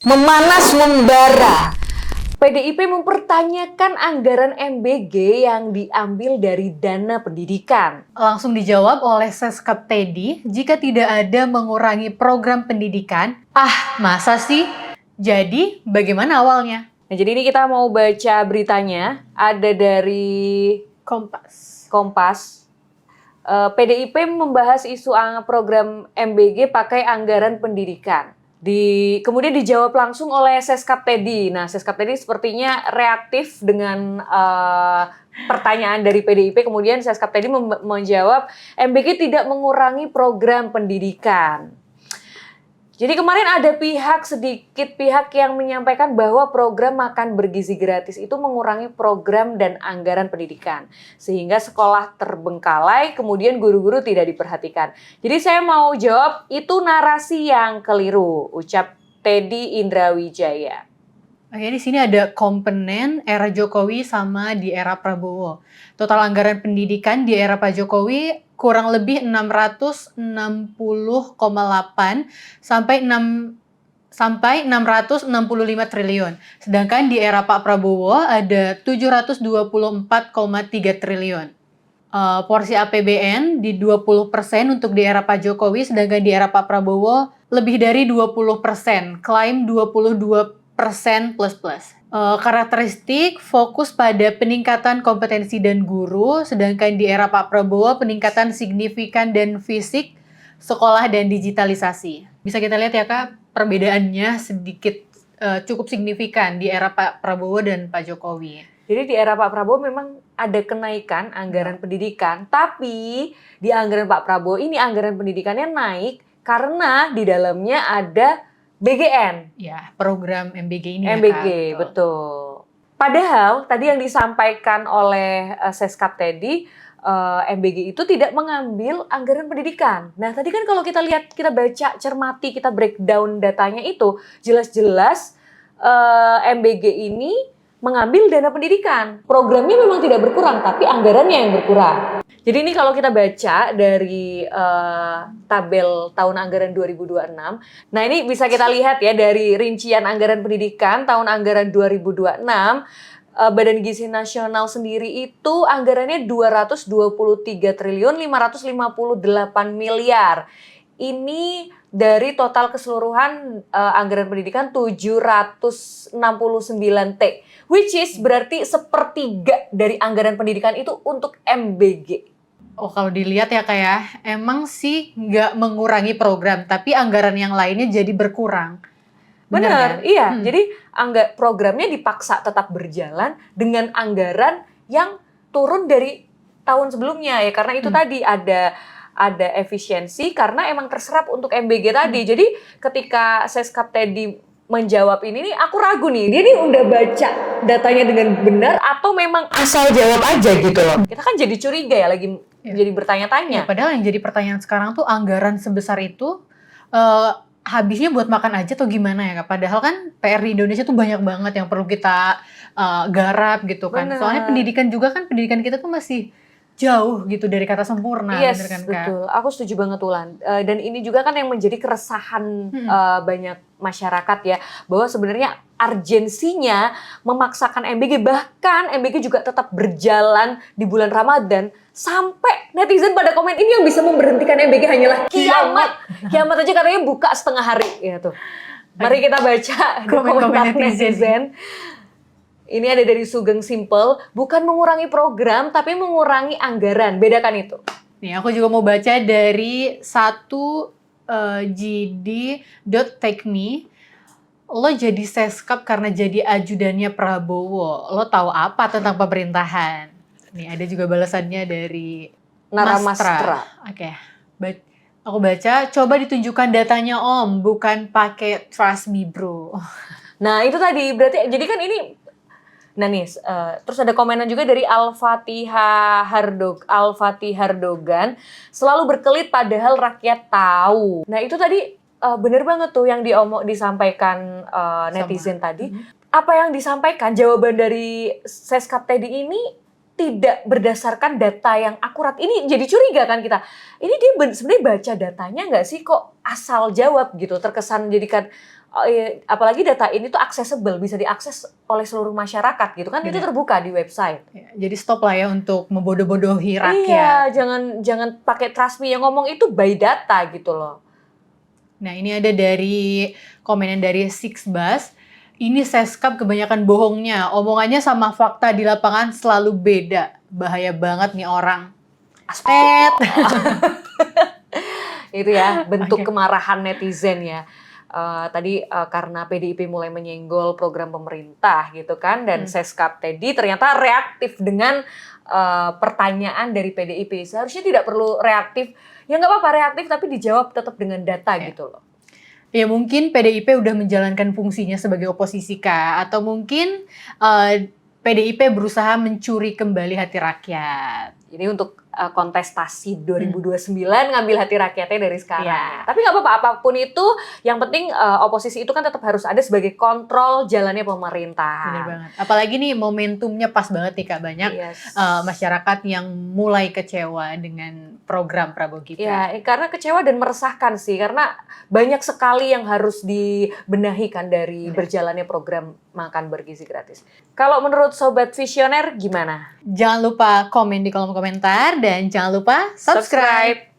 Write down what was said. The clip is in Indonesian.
Memanas membara. PDIP mempertanyakan anggaran MBG yang diambil dari dana pendidikan. Langsung dijawab oleh Seskap Teddy, jika tidak ada mengurangi program pendidikan. Masa sih? Jadi, bagaimana awalnya? Nah, jadi ini kita mau baca beritanya, ada dari Kompas. PDIP membahas isu program MBG pakai anggaran pendidikan. Kemudian dijawab langsung oleh Seskap Teddy. Nah, Seskap Teddy sepertinya reaktif dengan pertanyaan dari PDIP. Kemudian Seskap Teddy menjawab, MBG tidak mengurangi program pendidikan. Jadi kemarin ada sedikit pihak yang menyampaikan bahwa program makan bergizi gratis itu mengurangi program dan anggaran pendidikan. Sehingga sekolah terbengkalai, kemudian guru-guru tidak diperhatikan. Jadi saya mau jawab, itu narasi yang keliru, ucap Teddy Indrawijaya. Oke, di sini ada komponen era Jokowi sama di era Prabowo. Total anggaran pendidikan di era Pak Jokowi kurang lebih 660,8 sampai 665 triliun. Sedangkan di era Pak Prabowo ada 724,3 triliun. Porsi APBN di 20% untuk di era Pak Jokowi, sedangkan di era Pak Prabowo lebih dari 20%, klaim 22% plus-plus. Karakteristik fokus pada peningkatan kompetensi dan guru, sedangkan di era Pak Prabowo peningkatan signifikan dan fisik, sekolah dan digitalisasi. Bisa kita lihat ya Kak, perbedaannya sedikit cukup signifikan di era Pak Prabowo dan Pak Jokowi. Jadi di era Pak Prabowo memang ada kenaikan anggaran pendidikan, tapi di anggaran Pak Prabowo ini anggaran pendidikannya naik karena di dalamnya ada BGN. Ya, program MBG ini MBG, ya Kak. Betul. Padahal tadi yang disampaikan oleh Seskap Teddy, MBG itu tidak mengambil anggaran pendidikan. Nah, tadi kan kalau kita lihat, kita baca, cermati, kita breakdown datanya itu, jelas-jelas MBG ini mengambil dana pendidikan. Programnya memang tidak berkurang, tapi anggarannya yang berkurang. Jadi ini kalau kita baca dari tabel tahun anggaran 2026, nah ini bisa kita lihat ya dari rincian anggaran pendidikan tahun anggaran 2026, Badan Gizi Nasional sendiri itu anggarannya 223 triliun 558 miliar. Ini dari total keseluruhan anggaran pendidikan 769 T, which is berarti sepertiga dari anggaran pendidikan itu untuk MBG. Oh, kalau dilihat ya kayak emang sih nggak mengurangi program, tapi anggaran yang lainnya jadi berkurang. Benar, kan? iya. Jadi programnya dipaksa tetap berjalan dengan anggaran yang turun dari tahun sebelumnya ya, karena itu tadi ada efisiensi karena emang terserap untuk MBG tadi. Jadi ketika Seskap Teddy menjawab ini nih, aku ragu nih, dia nih udah baca datanya dengan benar atau memang asal jawab aja gitu loh. Kita kan jadi curiga ya, lagi jadi bertanya-tanya. Ya, padahal yang jadi pertanyaan sekarang tuh anggaran sebesar itu habisnya buat makan aja atau gimana ya Kak? Padahal kan PR di Indonesia tuh banyak banget yang perlu kita garap gitu kan. Bener. Soalnya pendidikan kita tuh masih jauh gitu dari kata sempurna. Yes, bener kan, Kak? betul. Aku setuju banget Ulan. Dan ini juga kan yang menjadi keresahan banyak masyarakat ya, bahwa sebenarnya urgensinya memaksakan MBG, bahkan MBG juga tetap berjalan di bulan Ramadan, sampai netizen pada komen ini yang bisa memberhentikan MBG hanyalah kiamat. Kiamat aja katanya buka setengah hari ya tuh. Mari kita baca komentar netizen. Ini ada dari Sugeng Simple, bukan mengurangi program, tapi mengurangi anggaran. Bedakan itu. Nih, aku juga mau baca dari satu gd.techme. Lo jadi Seskap karena jadi ajudannya Prabowo. Lo tahu apa tentang pemerintahan? Nih, ada juga balasannya dari Naramastra. Oke, aku baca, coba ditunjukkan datanya Om, bukan pakai trust me bro. Nah itu tadi, berarti jadi kan ini. Nah nih, terus ada komenan juga dari Al-Fatih Hardogan, selalu berkelit padahal rakyat tahu. Nah itu tadi bener banget tuh yang disampaikan netizen tadi. Apa yang disampaikan, jawaban dari Seskap Teddy ini tidak berdasarkan data yang akurat. Ini jadi curiga kan kita. Ini dia sebenarnya baca datanya nggak sih, kok asal jawab gitu, terkesan jadikan apalagi data ini tuh accessible, bisa diakses oleh seluruh masyarakat gitu kan, itu Benar. terbuka di website. Ya, jadi stop lah ya untuk membodoh-bodohi rakyat. Iya, jangan pakai trust me, yang ngomong itu by data gitu loh. Nah, ini ada dari komenan dari Sixbus. Ini Seskap kebanyakan bohongnya. Omongannya sama fakta di lapangan selalu beda. Bahaya banget nih orang. Aspet. Itu ya bentuk Oke. kemarahan netizen ya. Tadi karena PDIP mulai menyenggol program pemerintah gitu kan, dan Seskap Teddy ternyata reaktif dengan pertanyaan dari PDIP. Seharusnya tidak perlu reaktif, ya nggak apa-apa reaktif tapi dijawab tetap dengan data gitu loh. Ya mungkin PDIP udah menjalankan fungsinya sebagai oposisi Kak, atau mungkin PDIP berusaha mencuri kembali hati rakyat. Ini untuk kontestasi 2029 ngambil hati rakyatnya dari sekarang. Iya. Tapi nggak apa-apa, apapun itu, yang penting oposisi itu kan tetap harus ada sebagai kontrol jalannya pemerintahan. Bener banget. Apalagi nih momentumnya pas banget nih Kak, banyak Yes. masyarakat yang mulai kecewa dengan program Prabowo Gibran. Ya, karena kecewa dan meresahkan sih, karena banyak sekali yang harus dibenahi kan dari berjalannya program makan bergizi gratis. Kalau menurut Sobat Visioner gimana? Jangan lupa komen di kolom komentar dan jangan lupa subscribe.